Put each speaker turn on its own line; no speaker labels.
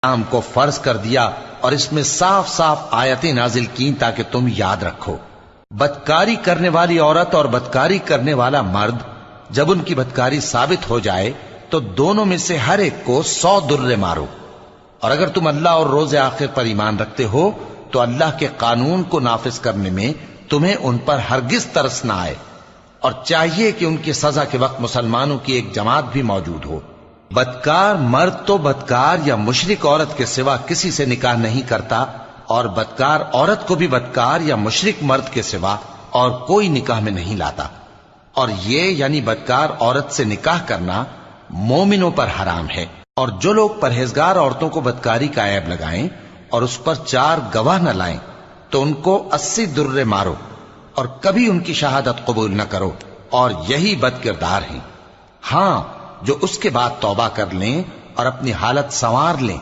کام کو فرض کر دیا اور اس میں صاف صاف آیتیں نازل کی تاکہ تم یاد رکھو۔ بدکاری کرنے والی عورت اور بدکاری کرنے والا مرد جب ان کی بدکاری ثابت ہو جائے تو دونوں میں سے ہر ایک کو 100 درے مارو۔ اور اگر تم اللہ اور روز آخر پر ایمان رکھتے ہو تو اللہ کے قانون کو نافذ کرنے میں تمہیں ان پر ہرگز ترس نہ آئے، اور چاہیے کہ ان کی سزا کے وقت مسلمانوں کی ایک جماعت بھی موجود ہو۔ بدکار مرد تو بدکار یا مشرک عورت کے سوا کسی سے نکاح نہیں کرتا، اور بدکار عورت کو بھی بدکار یا مشرک مرد کے سوا اور کوئی نکاح میں نہیں لاتا۔ اور یہ یعنی بدکار عورت سے نکاح کرنا مومنوں پر حرام ہے۔ اور جو لوگ پرہیزگار عورتوں کو بدکاری کا عیب لگائیں اور اس پر 4 گواہ نہ لائیں تو ان کو 80 درے مارو، اور کبھی ان کی شہادت قبول نہ کرو، اور یہی بد کردار ہیں۔ ہاں، جو اس کے بعد توبہ کر لیں اور اپنی حالت سنوار لیں